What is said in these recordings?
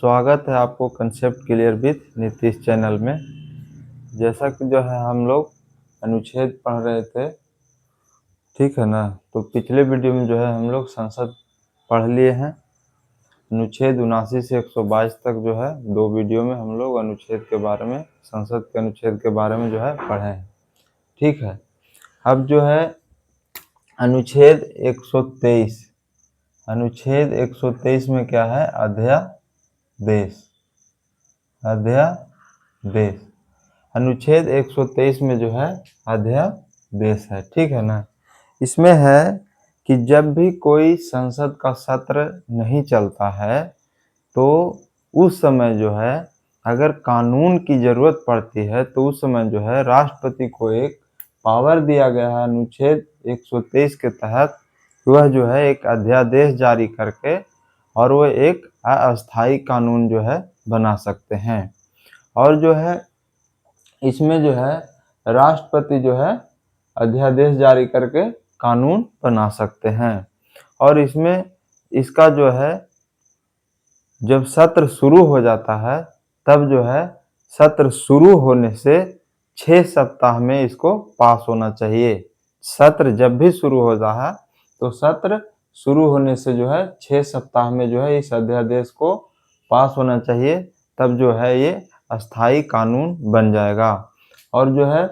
स्वागत है आपको concept clear with Nitish channel में। जैसा कि जो है हम लोग अनुच्छेद पढ़ रहे थे, ठीक है ना। तो पिछले वीडियो में जो है हम लोग संसद पढ़ लिए हैं। अनुच्छेद 79 से 122 तक जो है 2 वीडियो में हम लोग अनुच्छेद के बारे में, संसद के अनुच्छेद के बारे में जो है पढ़े हैं, ठीक है। अब जो है अनुच्छेद 123, अनुच्छेद 123 में क्या है? अध्यादेश। अध्यादेश अनुच्छेद 123 में जो है अध्यादेश है, ठीक है ना। इसमें है कि जब भी कोई संसद का सत्र नहीं चलता है तो उस समय जो है अगर कानून की जरूरत पड़ती है तो उस समय जो है राष्ट्रपति को एक पावर दिया गया है अनुच्छेद 123 के तहत। वह जो है एक अध्यादेश जारी करके और वह एक अस्थायी कानून जो है बना सकते हैं। और जो है इसमें जो है राष्ट्रपति जो है अध्यादेश जारी करके कानून बना सकते हैं। और इसमें इसका जो है जब सत्र शुरू हो जाता है तब जो है सत्र शुरू होने से 6 सप्ताह में इसको पास होना चाहिए। सत्र जब भी शुरू होता है तो सत्र शुरू होने से जो है 6 सप्ताह में जो है इस अध्यादेश को पास होना चाहिए, तब जो है ये अस्थायी कानून बन जाएगा। और जो है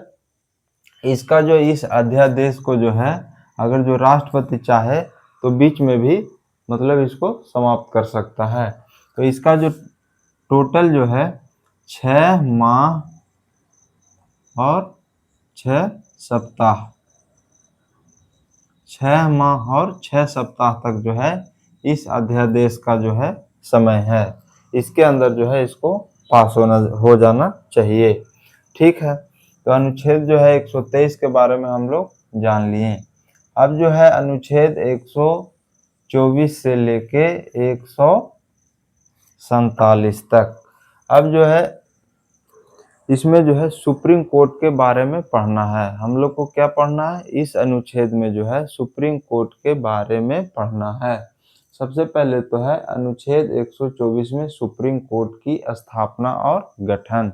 इसका जो इस अध्यादेश को जो है अगर जो राष्ट्रपति चाहे तो बीच में भी मतलब इसको समाप्त कर सकता है। तो इसका जो टोटल जो है 6 माह और 6 सप्ताह, 6 माह और 6 सप्ताह तक जो है इस अध्यादेश का जो है समय है। इसके अंदर जो है इसको पास हो जाना चाहिए, ठीक है। तो अनुच्छेद जो है 123 के बारे में हम लोग जान लिए। अब जो है अनुच्छेद 124 से लेके 147 तक, अब जो है इसमें जो है सुप्रीम कोर्ट के बारे में पढ़ना है। हम लोग को क्या पढ़ना है? इस अनुच्छेद में जो है सुप्रीम कोर्ट के बारे में पढ़ना है। सबसे पहले तो है अनुच्छेद 124 में सुप्रीम कोर्ट की स्थापना और गठन।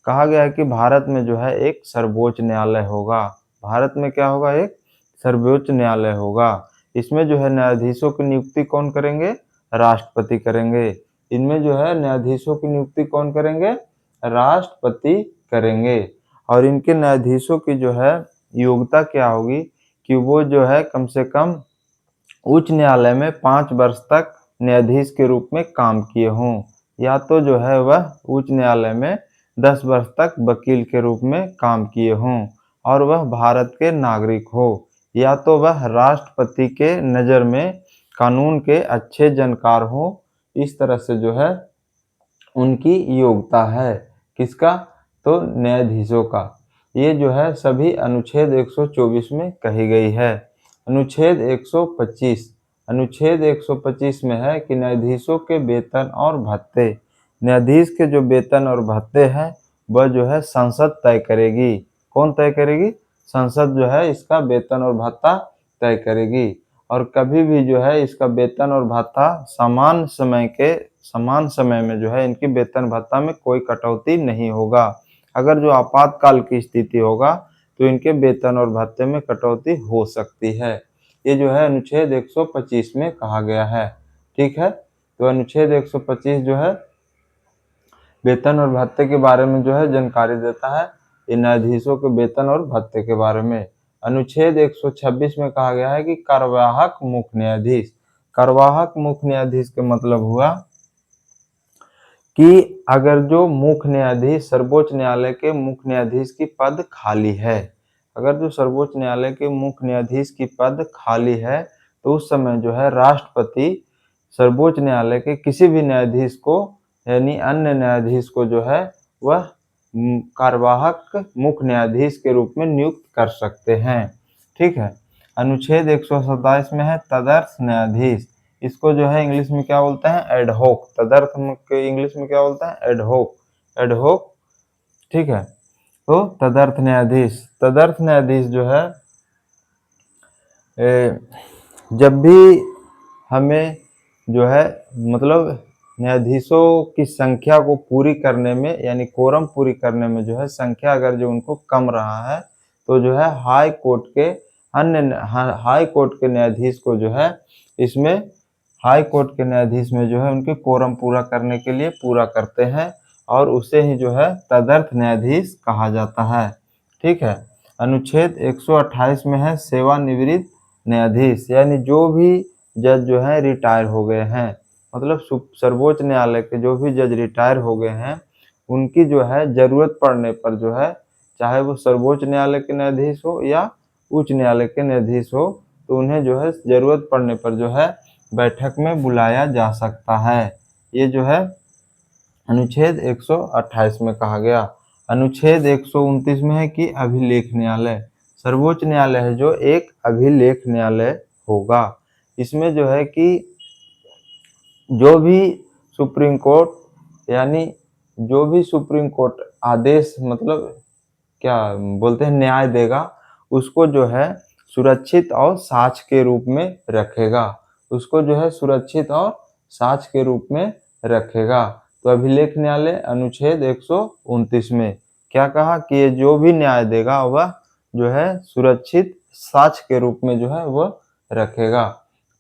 कहा गया है कि भारत में जो है एक सर्वोच्च न्यायालय होगा। भारत में क्या होगा? एक सर्वोच्च न्यायालय होगा। इसमें जो है न्यायाधीशों की नियुक्ति कौन करेंगे? राष्ट्रपति करेंगे। इनमें जो है न्यायाधीशों की नियुक्ति कौन करेंगे? राष्ट्रपति करेंगे। और इनके न्यायाधीशों की जो है योग्यता क्या होगी कि वो जो है कम से कम उच्च न्यायालय में 5 वर्ष तक न्यायाधीश के रूप में काम किए हों, या तो जो है वह उच्च न्यायालय में 10 वर्ष तक वकील के रूप में काम किए हों, और वह भारत के नागरिक हो, या तो वह राष्ट्रपति के नज़र में कानून के अच्छे जानकार हो। इस तरह से जो है उनकी योग्यता है। किसका? तो न्यायाधीशों का। ये जो है सभी अनुच्छेद 124 में कही गई है। अनुच्छेद 125, अनुच्छेद 125 में है कि न्यायाधीशों के वेतन और भत्ते, न्यायाधीश के जो वेतन और भत्ते हैं वह जो है संसद तय करेगी। कौन तय करेगी? संसद जो है इसका वेतन और भत्ता तय करेगी। और कभी भी जो है इसका वेतन और भत्ता समान समय में जो है इनकी वेतन भत्ता में कोई कटौती नहीं होगा। अगर जो आपातकाल की स्थिति होगा तो इनके वेतन और भत्ते में कटौती हो सकती है। ये जो है अनुच्छेद 125 में कहा गया है, ठीक है। तो अनुच्छेद 125 जो है वेतन और भत्ते के बारे में जो है जानकारी देता है, ये न्यायाधीशों के वेतन और भत्ते के बारे में। अनुच्छेद 126 में कहा गया है कि कार्यवाहक मुख्य न्यायाधीश, कार्यवाहक मुख्य न्यायाधीश का मतलब हुआ कि अगर जो मुख्य न्यायाधीश सर्वोच्च न्यायालय के मुख्य न्यायाधीश की पद खाली है, अगर जो सर्वोच्च न्यायालय के मुख्य न्यायाधीश की पद खाली है तो उस समय जो है राष्ट्रपति सर्वोच्च न्यायालय के किसी भी न्यायाधीश को यानी अन्य न्यायाधीश को जो है वह कार्यवाहक मुख्य न्यायाधीश के रूप में नियुक्त कर सकते हैं, ठीक है। अनुच्छेद 127 में है तदर्थ न्यायाधीश। इसको जो है इंग्लिश में क्या बोलते हैं? एडहोक। तदर्थ के इंग्लिश में क्या बोलते हैं? एडहोक, एडहोक, ठीक है। तो तदर्थ न्यायाधीश, तदर्थ न्यायाधीश जो है जब भी हमें जो है मतलब न्यायाधीशों की संख्या को पूरी करने में, यानी कोरम पूरी करने में जो है संख्या अगर जो उनको कम रहा है तो जो है हाई कोर्ट के न्यायाधीश को जो है इसमें हाई कोर्ट के न्यायाधीश में जो है उनके कोरम पूरा करने के लिए पूरा करते हैं और उसे ही जो है तदर्थ न्यायाधीश कहा जाता है। ठीक है। अनुच्छेद 128 में है सेवानिवृत्त न्यायाधीश, यानी जो भी जज जो है रिटायर हो गए हैं, मतलब सर्वोच्च न्यायालय के जो भी जज रिटायर हो गए हैं उनकी जो है जरूरत पड़ने पर जो है, चाहे वो सर्वोच्च न्यायालय के न्यायाधीश हो या उच्च न्यायालय के न्यायाधीश हो, तो उन्हें जो है जरूरत पड़ने पर जो है बैठक में बुलाया जा सकता है। ये जो है अनुच्छेद 128 में कहा गया। अनुच्छेद 129 में है कि अभिलेख न्यायालय, सर्वोच्च न्यायालय है जो एक अभिलेख न्यायालय होगा। इसमें जो है कि जो भी सुप्रीम कोर्ट, यानी जो भी सुप्रीम कोर्ट आदेश, मतलब क्या बोलते हैं, न्याय देगा, उसको जो है सुरक्षित और साक्ष्य के रूप में रखेगा, उसको जो है सुरक्षित और साक्ष्य के रूप में रखेगा। तो अभिलेख न्यायालय अनुच्छेद 129 में क्या कहा कि ये जो भी न्याय देगा वह जो है सुरक्षित साक्ष्य के रूप में जो है वह रखेगा।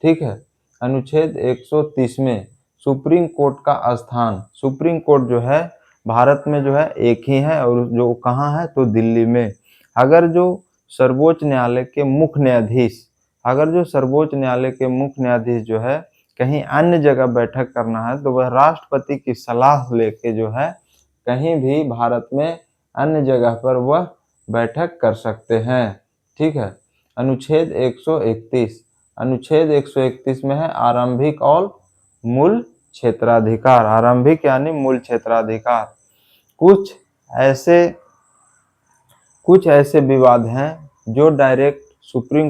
ठीक है। अनुच्छेद 130 में सुप्रीम कोर्ट का स्थान, सुप्रीम कोर्ट जो है भारत में जो है एक ही है और जो कहाँ है तो दिल्ली में। अगर जो सर्वोच्च न्यायालय के मुख्य न्यायाधीश, अगर जो सर्वोच्च न्यायालय के मुख्य न्यायाधीश जो है कहीं अन्य जगह बैठक करना है तो वह राष्ट्रपति की सलाह लेके जो है कहीं भी भारत में अन्य जगह पर वह बैठक कर सकते हैं। ठीक है। अनुच्छेद 131, अनुच्छेद 131 में है आरंभिक और मूल क्षेत्राधिकार। आरंभिक यानी मूल क्षेत्राधिकार। कुछ ऐसे विवाद हैं जो डायरेक्ट सुप्रीम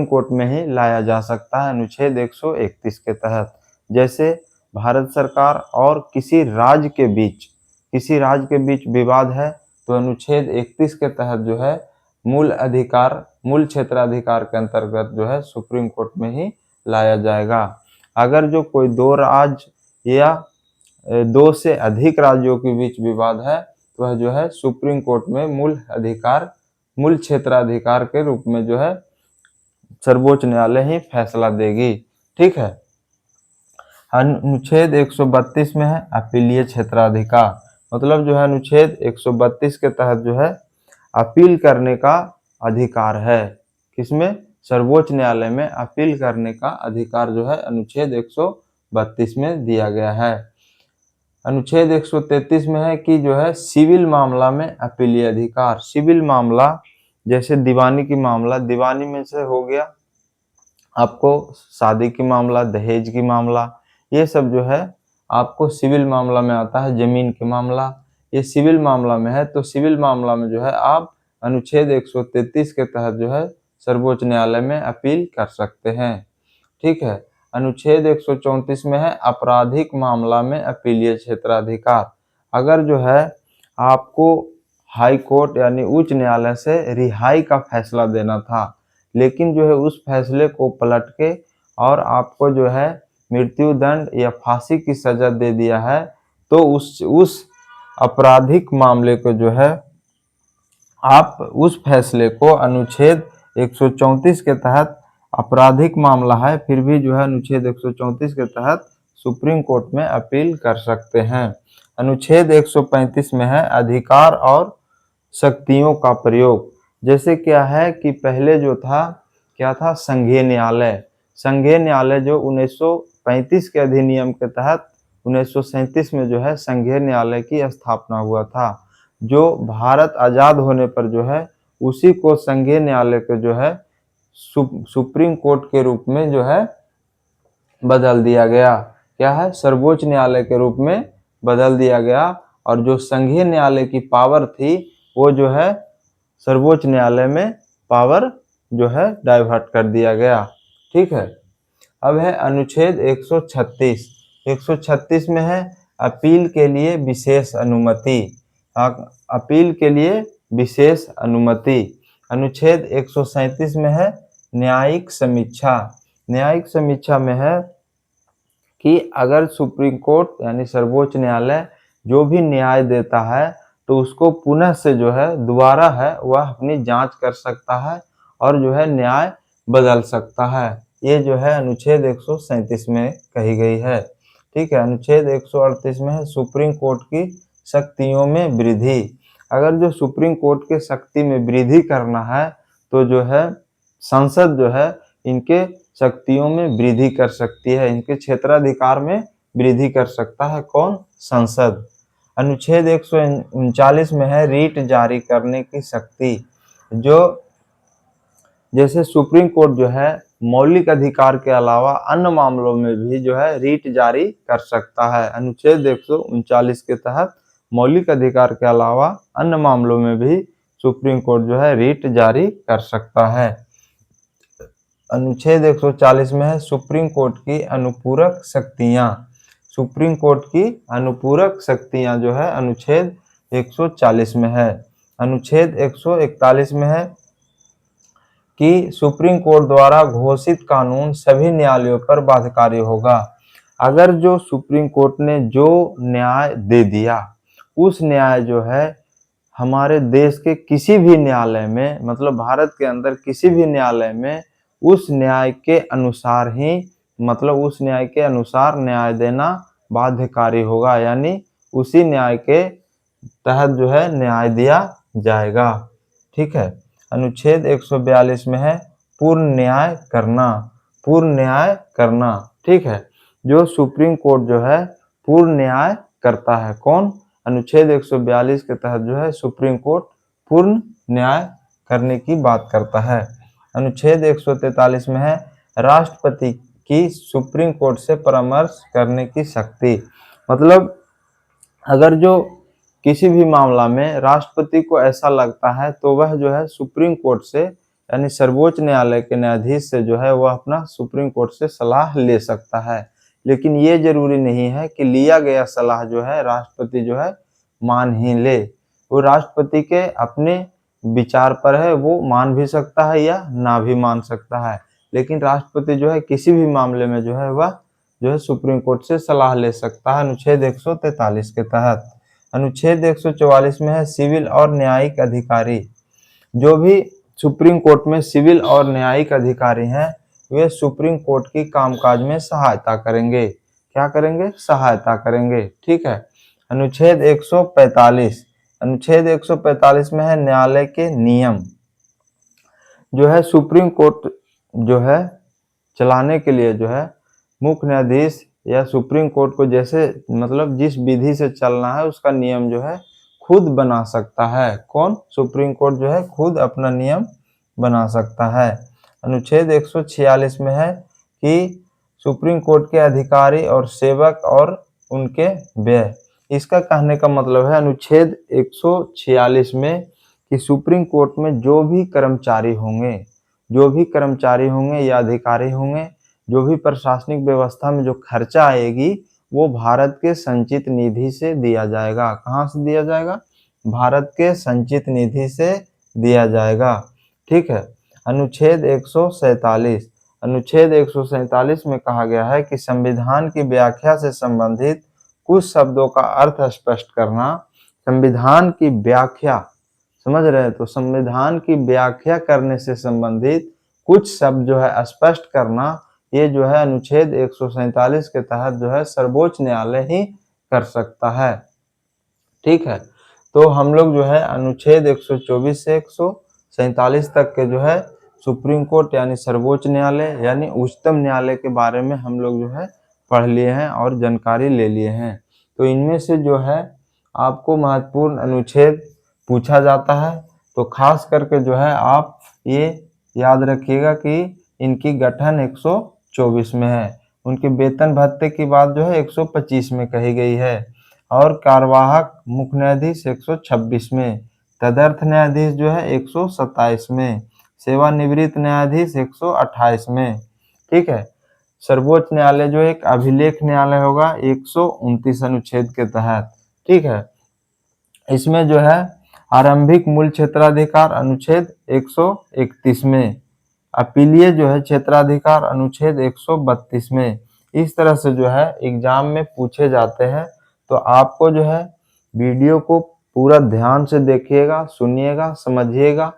कोर्ट में ही लाया जा सकता है अनुच्छेद 131 के तहत। जैसे भारत सरकार और किसी राज्य के बीच विवाद है तो अनुच्छेद 31 के तहत जो है मूल क्षेत्राधिकार के अंतर्गत जो है सुप्रीम कोर्ट में ही लाया जाएगा। अगर जो कोई दो राज्य या दो से अधिक राज्यों के बीच विवाद है तो वह जो है सुप्रीम कोर्ट में मूल क्षेत्राधिकार के रूप में जो है सर्वोच्च न्यायालय ही फैसला देगी। ठीक है। अनुच्छेद 132 में है अपीलीय क्षेत्राधिकार, मतलब जो है अनुच्छेद 132 के तहत जो है अपील करने का अधिकार है। किसमें? सर्वोच्च न्यायालय में अपील करने का अधिकार जो है अनुच्छेद 132 में दिया गया है। अनुच्छेद 133 में है कि जो है सिविल मामला में अपीलीय अधिकार। सिविल मामला जैसे दीवानी की मामला, दीवानी में से हो गया आपको शादी की मामला, दहेज की मामला, ये सब जो है आपको सिविल मामला में आता है। जमीन की मामला ये सिविल मामला में है, तो सिविल मामला में जो है आप अनुच्छेद 133 के तहत जो है सर्वोच्च न्यायालय में अपील कर सकते हैं। ठीक है। अनुच्छेद 134 में है आपराधिक मामला में अपीलीय क्षेत्राधिकार। अगर जो है आपको हाई कोर्ट यानी उच्च न्यायालय से रिहाई का फैसला देना था, लेकिन जो है उस फैसले को पलट के और आपको जो है मृत्यु दंड या फांसी की सजा दे दिया है, तो उस आपराधिक मामले को जो है आप उस फैसले को अनुच्छेद 134 के तहत, आपराधिक मामला है फिर भी जो है अनुच्छेद 134 के तहत सुप्रीम कोर्ट में अपील कर सकते हैं। अनुच्छेद 135 में है अधिकार और शक्तियों का प्रयोग। जैसे क्या है कि पहले जो था क्या था, संघीय न्यायालय। संघीय न्यायालय जो 1935 के अधिनियम के तहत 1937 में जो है संघीय न्यायालय की स्थापना हुआ था। जो भारत आजाद होने पर जो है उसी को संघीय न्यायालय के जो है सुप्रीम कोर्ट के रूप में जो है बदल दिया गया। क्या है? सर्वोच्च न्यायालय के रूप में बदल दिया गया। और जो संघीय न्यायालय की पावर थी वो जो है सर्वोच्च न्यायालय में पावर जो है डाइवर्ट कर दिया गया। ठीक है। अब है अनुच्छेद 136। 136 में है अपील के लिए विशेष अनुमति। अपील के लिए विशेष अनुमति। अनुच्छेद 137 में है न्यायिक समीक्षा। न्यायिक समीक्षा में है कि अगर सुप्रीम कोर्ट यानी सर्वोच्च न्यायालय जो भी न्याय देता है तो उसको पुनः से जो है दोबारा है वह अपनी जांच कर सकता है और जो है न्याय बदल सकता है। ये जो है अनुच्छेद 137 में कही गई है। ठीक है, अनुच्छेद 138 में है सुप्रीम कोर्ट की शक्तियों में वृद्धि। अगर जो सुप्रीम कोर्ट के शक्ति में वृद्धि करना है तो जो है संसद जो है इनके शक्तियों में वृद्धि कर सकती है, इनके क्षेत्राधिकार में वृद्धि कर सकता है। कौन? संसद। अनुच्छेद 139 में है रीट जारी करने की शक्ति। जो जैसे सुप्रीम कोर्ट जो है मौलिक अधिकार के अलावा अन्य मामलों में भी जो है रीट जारी कर सकता है। अनुच्छेद 139 के तहत मौलिक अधिकार के अलावा अन्य मामलों में भी सुप्रीम कोर्ट जो है रीट जारी कर सकता है। अनुच्छेद 140 में है सुप्रीम कोर्ट की अनुपूरक शक्तियां। सुप्रीम कोर्ट की अनुपूरक शक्तियां जो है अनुच्छेद 140 में है। अनुच्छेद 141 में है कि सुप्रीम कोर्ट द्वारा घोषित कानून सभी न्यायालयों पर बाध्यकारी होगा। अगर जो सुप्रीम कोर्ट ने जो न्याय दे दिया उस न्याय जो है हमारे देश के किसी भी न्यायालय में, मतलब भारत के अंदर किसी भी न्यायालय में उस न्याय के अनुसार ही, मतलब उस न्याय के अनुसार न्याय देना बाध्यकारी होगा, यानी उसी न्याय के तहत जो है न्याय दिया जाएगा। ठीक है। अनुच्छेद 142 में है पूर्ण न्याय करना। पूर्ण न्याय करना। ठीक है, जो सुप्रीम कोर्ट जो है पूर्ण न्याय करता है। कौन? अनुच्छेद 142 के तहत जो है सुप्रीम कोर्ट पूर्ण न्याय करने की बात करता है। अनुच्छेद 143 में है राष्ट्रपति की सुप्रीम कोर्ट से परामर्श करने की शक्ति। मतलब अगर जो किसी भी मामला में राष्ट्रपति को ऐसा लगता है तो वह जो है सुप्रीम कोर्ट से यानी सर्वोच्च न्यायालय के न्यायाधीश से जो है वह अपना सुप्रीम कोर्ट से सलाह ले सकता है। लेकिन ये जरूरी नहीं है कि लिया गया सलाह जो है राष्ट्रपति जो है मान ही ले। वो राष्ट्रपति के अपने विचार पर है, वो मान भी सकता है या ना भी मान सकता है। लेकिन राष्ट्रपति जो है किसी भी मामले में जो है वह जो है सुप्रीम कोर्ट से सलाह ले सकता है अनुच्छेद 143 के तहत। अनुच्छेद 144 में है सिविल और न्यायिक अधिकारी। जो भी सुप्रीम कोर्ट में सिविल और न्यायिक अधिकारी हैं वे सुप्रीम कोर्ट की कामकाज में सहायता करेंगे। क्या करेंगे? सहायता करेंगे। ठीक है। अनुच्छेद 145। अनुच्छेद 145 में है न्यायालय के नियम। जो है सुप्रीम कोर्ट जो है चलाने के लिए जो है मुख्य न्यायाधीश या सुप्रीम कोर्ट को जैसे मतलब जिस विधि से चलना है उसका नियम जो है खुद बना सकता है। कौन? सुप्रीम कोर्ट जो है खुद अपना नियम बना सकता है। अनुच्छेद 146 में है कि सुप्रीम कोर्ट के अधिकारी और सेवक और उनके व्यय। इसका कहने का मतलब है अनुच्छेद 146 में कि सुप्रीम कोर्ट में जो भी कर्मचारी होंगे या अधिकारी होंगे, जो भी प्रशासनिक व्यवस्था में जो खर्चा आएगी वो भारत के संचित निधि से दिया जाएगा। कहाँ से दिया जाएगा? भारत के संचित निधि से दिया जाएगा। ठीक है। अनुच्छेद 147। अनुच्छेद 147 में कहा गया है कि संविधान की व्याख्या से संबंधित कुछ शब्दों का अर्थ स्पष्ट करना। संविधान की व्याख्या, समझ रहे हैं? तो संविधान की व्याख्या करने से संबंधित कुछ शब्द जो है स्पष्ट करना, ये जो है अनुच्छेद 147 के तहत जो है सर्वोच्च न्यायालय ही कर सकता है। ठीक है। तो हम लोग जो है अनुच्छेद 124 से 147 तक के जो है सुप्रीम कोर्ट यानी सर्वोच्च न्यायालय यानी उच्चतम न्यायालय के बारे में हम लोग जो है पढ़ लिए हैं और जानकारी ले लिए हैं। तो इनमें से जो है आपको महत्वपूर्ण अनुच्छेद पूछा जाता है तो खास करके जो है आप ये याद रखिएगा कि इनकी गठन 124 में है। उनके वेतन भत्ते की बात जो है 125 में कही गई है और कार्यवाहक मुख्य न्यायाधीश 126 में, तदर्थ न्यायाधीश जो है 127 में, सेवानिवृत्त न्यायाधीश 128 में। ठीक है। सर्वोच्च न्यायालय जो एक अभिलेख न्यायालय होगा 129 अनुच्छेद के तहत। ठीक है। इसमें जो है आरंभिक मूल क्षेत्राधिकार अनुच्छेद 131 में, अपीलीय जो है क्षेत्राधिकार अनुच्छेद 132 में, इस तरह से जो है एग्जाम में पूछे जाते हैं। तो आपको जो है वीडियो को पूरा ध्यान से देखिएगा, सुनिएगा, समझिएगा।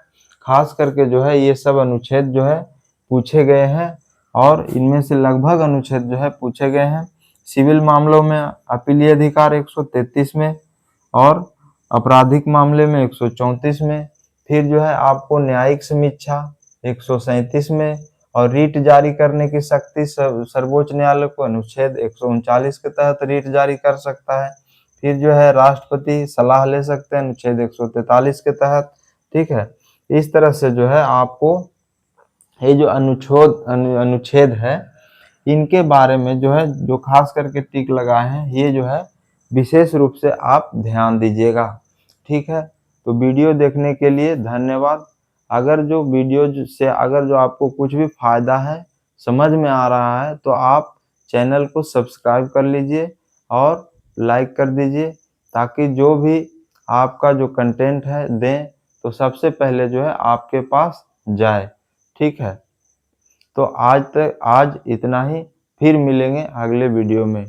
खास करके जो है ये सब अनुच्छेद जो है पूछे गए हैं और इनमें से लगभग अनुच्छेद जो है पूछे गए हैं। सिविल मामलों में अपीलीय अधिकार 133 में और आपराधिक मामले में 134 में, फिर जो है आपको न्यायिक समीक्षा 137 में और रीट जारी करने की शक्ति सर्वोच्च न्यायालय को अनुच्छेद 139 के तहत रीट जारी कर सकता है। फिर जो है राष्ट्रपति सलाह ले सकते हैं अनुच्छेद 143 के तहत। ठीक है, इस तरह से जो है आपको ये जो अनुच्छेद है इनके बारे में जो है जो खास करके टिक लगाए हैं ये जो है विशेष रूप से आप ध्यान दीजिएगा। ठीक है, तो वीडियो देखने के लिए धन्यवाद। अगर जो वीडियो से अगर जो आपको कुछ भी फायदा है, समझ में आ रहा है, तो आप चैनल को सब्सक्राइब कर लीजिए और लाइक कर दीजिए, ताकि जो भी आपका जो कंटेंट है दें तो सबसे पहले जो है आपके पास जाए। ठीक है, तो आज इतना ही, फिर मिलेंगे अगले वीडियो में।